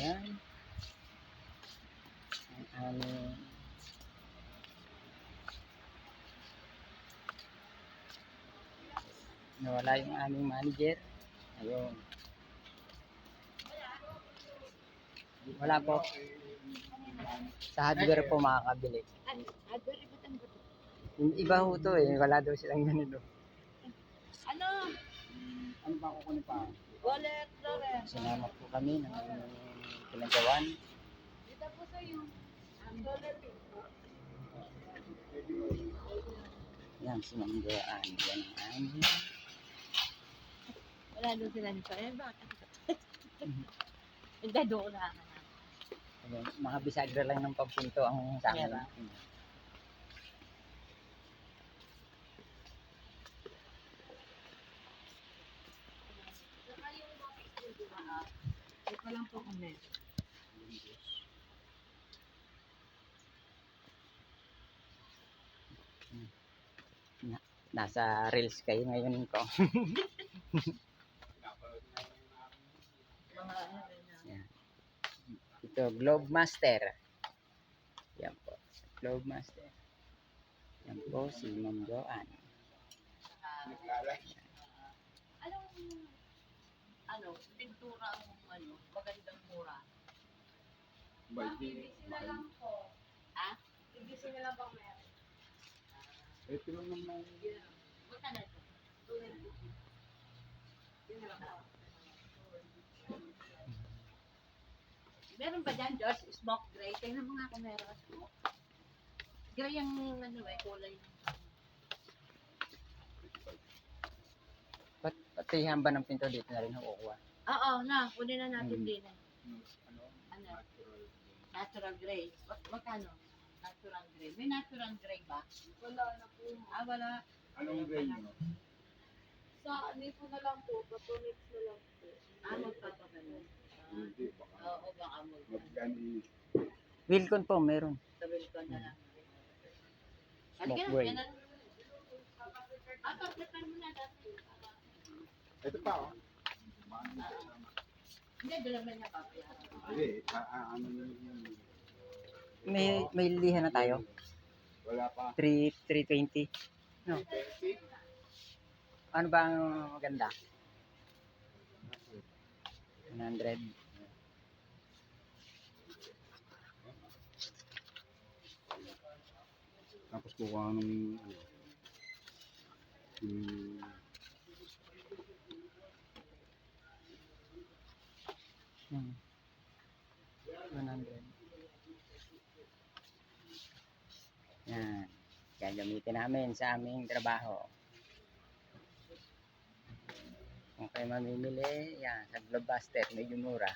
Yan. Ang aming nawala yung aming manager. Ayun. Wala po. Sa hardware po makakabili. Hardware iba tanggap. Yung iba ho to eh. Wala daw silang ganito. Ano? Ano ba kukunin pa? Wallet, Lore. Sinama po kami ng pinagawan. Dito po sa'yo. Wallet. Yan, sinamgaan. Yan ang aming. Wala doon sila nito. Eh, bakit? Hindi, doon na. Ayun, mga bisagra lang ng pagpinto ang sa akin. Meron. Ito lang po kami. Nasa reels kayo ngayon ko. Mga ano rin na. Yan. Ito, Globe Master. Yan po. Globe Master. Yan po, si Ma'am Joanne. Anong pintura ang magandang mura? Bayi. Ha? Ito lang naman. Magkano ito? Meron ba dyan, Josh? Smoke gray? Tingnan mo nga kung meron. Gray ang kulay. Pati hamba ng pinto dito na rin kukuha. Oo, na. Kunin na natin din. Ano? Ano? Natural gray. Magkano? Natural gray. May natural gray ba? Wala na po. Wala. Anong grade nyo? Sa ano po na lang po, patunix na lang po. Magpapaganon. Hindi, baka Oo, baka mo. magkani. Wilcon po, meron. Sabihin ko na lang. Smoke gray. Prepare mo na dati. Ito pa oh. Hindi, doon naman niya papayaran. Hindi, ano yun? May lihan na tayo. Wala pa. 320. No. 20? Ano ba ang maganda? 100. Tapos kukuha ng Hmm. 100. Yan. Gagamitin namin sa aming trabaho. Kung kayo mamimili, yan, sa Blockbuster, medyo mura.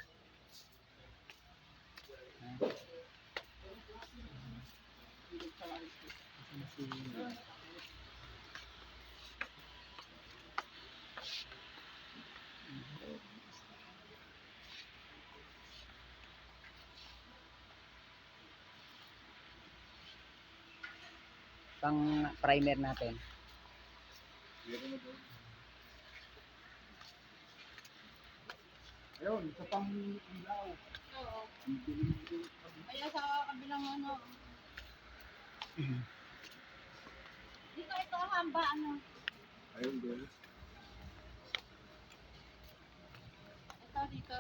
Pang primer natin. Ayun, sa pang ilaw. Oo. Kaya sa kabilang Dito ito hamba Ayun din. Ito dito.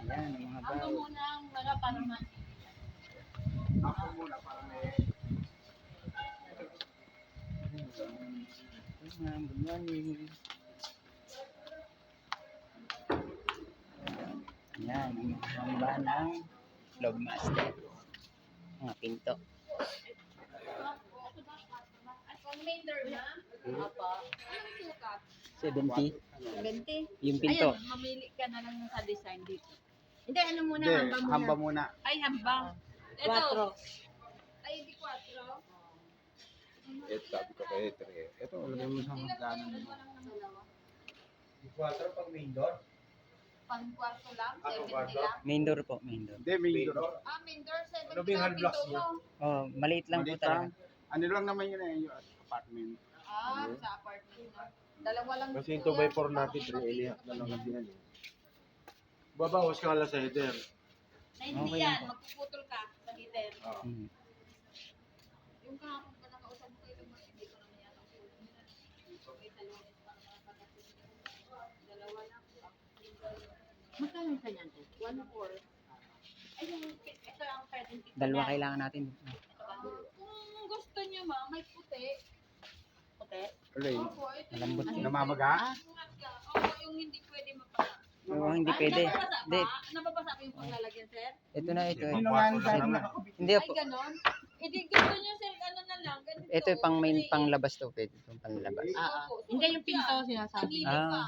Ayan, ang mga Hamba baw. muna ang para man. Ako muna para may Good morning. Ayan, ang mga hamba ng Logmaster. Mga pinto. Main door na? Apa. Anong sukat? 70. 20. Yung pinto. Ayun, mamili ka na lang sa design dito. Hindi, ano muna, Hindi, hamba muna. hamba muna. Ay, hamba. Ito. Ay, di 4. Ito, sabi ko kay Etre. Ito, lagay mo sa hagdanan mo. Yung 4 pag main door? Pang kwarto lang, Ano, 70 kwarto? lang. Main door po, main door. Hindi, may door. Main door, 70 Ano ba yung lang hard blocks pinto niya? mo. Oh, maliit lang po Maliit talaga. lang. Ano lang naman yun eh, yung apartment. Sa apartment na. Dalawa lang. Kasi yung po 2x4 yan. natin, 3 na lang ang binali. Babawas ka lang sa header. Na hindi Okay yan, lang po. magpuputol ka sa header. Oo. Mm. Yung kahapon pa nakausap mo kayo, hindi ko naman yata po. Okay, dalawang pa naman pagkatapos. Dalawa lang. Magkano isa yan? 1-4. Ay, ito ang pwedeng pizza. Dalawa kailangan natin. Kung gusto niyo ma, may puti. Puti? Alay, Opo, ito Malambot yung... yun. namamaga? Oo, yung hindi pwede mapasa. Oo, hindi Ay, pwede. nababasa Hindi. ba? Nababasa ko yung paglalagyan, sir? Ito na ito. Sino nga ang dahil Hindi Ay, po. ganon? Hindi gusto niyo, sir, ano na lang, ganito. Ito yung pang main panglabas to. Pwede itong panglabas. Opo, hindi yung pinto sinasabi. Tangili pa.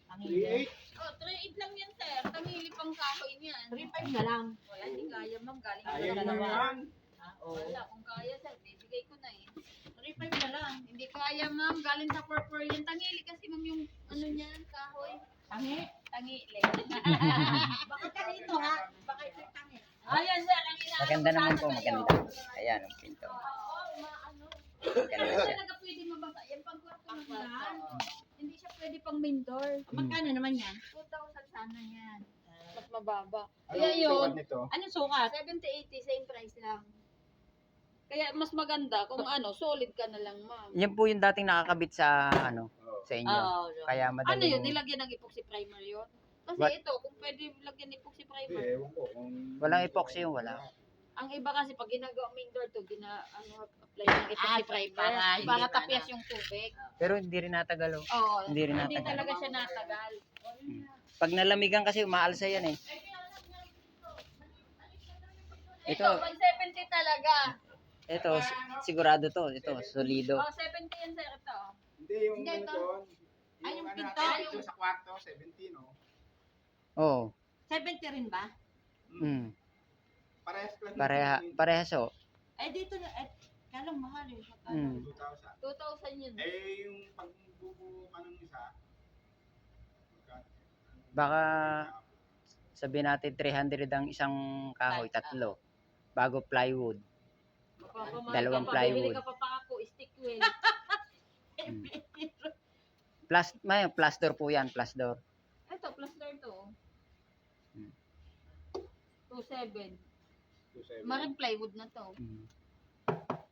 Tangili. 3.8. Oh, 3.8 lang yan, sir. Tangili pang kahoy niyan. 3.5 na lang. Wala, hindi kaya, ma'am. Galing ko Ayaw sa mo dalawa. yan. Wala, kung kaya, sir, bibigay ko na eh. 3.5 na lang. Hindi kaya, ma'am. Galing sa purple yan. Tangili kasi, ma'am, yung ano niyan, kahoy. Tangi? Tangili. Baka kanito, ha? Baka ito yung tangi. Ayan, sir. Ang inaano Maganda ko naman sana po, sa'yo. maganda. Ayan, ang pinto. Oo, maano. Maganda Hindi siya. talaga pwede mabasa. Yan pang kwarto ng ulan. Hindi siya pwede pang main door. Magkano naman yan? 2,000 sana yan. Mas mababa. Anong Kaya yun. sukat nito? Anong sukat? 70-80, same price lang. Kaya mas maganda kung ano, solid ka na lang, ma'am. Yan po yung dating nakakabit sa ano, Oo. sa inyo. Kaya Ano madali. yun? Nilagyan ng epoxy primer yun? Kasi What? ito, kung pwede lagyan ng epoxy Hindi, primer. ewan ko kung... Walang epoxy yung wala. Ang iba kasi pag ginagawa main door to, apply ng epoxy primer para tapyas yung tubig. Pero hindi rin natagalo. Oo, Hindi rin hindi natagal. talaga siya natagal. Pag nalamigan kasi umaalsa yan eh. Ito, Ito, 170 talaga. ito sigurado to. Ito, solido. Oh, 70 yan sir, ito. Hindi, yung Hindi, ano ito. doon. Ay, yung ano pinto. natin dito sa kwarto, 17, oh. Oo. 70 rin ba? Mm. Parehas lang. Parehas oh. Eh, dito na, kalang mahal yun. Mm. 2,000. 2,000 yun. Eh, yung pagbubuo ka ng isa, Baka sabihin natin 300 ang isang kahoy, tatlo. Bago plywood. Dalawang plywood. Bibili ka pa ako, stick with. May plus door po yan, plus door. Ito, plus door to. Hmm. 2,700. 2,700. Maring plywood na to. Mm.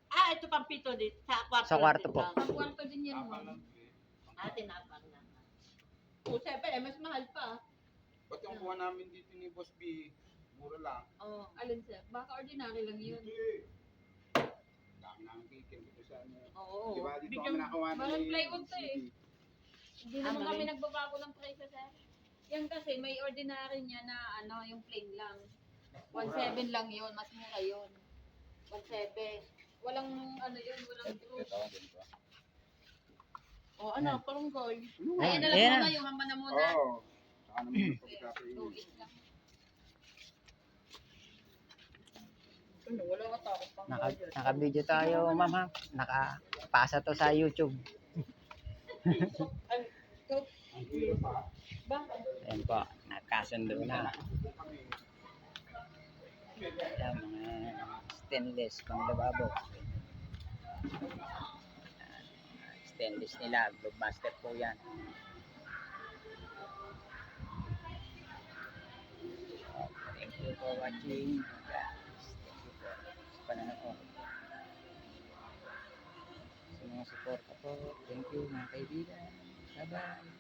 Ah, ito pang pito dito. Sa kwarto. Sa kwarto po. Ang kwarto din yan, Tapang ma'am. lang. eh. Ah, tinapang na. 2,700, mas mahal pa. Ba't yung kuha namin dito ni Boss B, mura lang. Oh, alin sir? Baka ordinary lang yun. Hindi. Dami namin kikin dito sa ano. Oo. Di ba dito Bigyan- kami nakawa Maring plywood to eh. CD. Hindi naman kami nagbabago ng presyo, sir. Yan kasi may ordinary niya na ano, yung plain lang. 1,700 lang yun, mas mura yun. 1,700. Walang ano yun, walang proof. Ito, ganito. O ano, parang gold. Ayan, Ayan na lang ayan muna, na. yung hamba na muna. Oo. Saka naman ito pagkakain. 2,800 lang. Ano, wala ka takot pang Naka-video tayo, ma'am ha. Nakapasa to sa YouTube. Ang hirap pa. Ayan po, nakasundo na. Ayan, mga stainless pang lababo. Stainless nila, Globemaster po yan. Thank you for watching. Guys, thank you po sa pananood. Sa mga suporta po, thank you mga kaibigan. Bye-bye.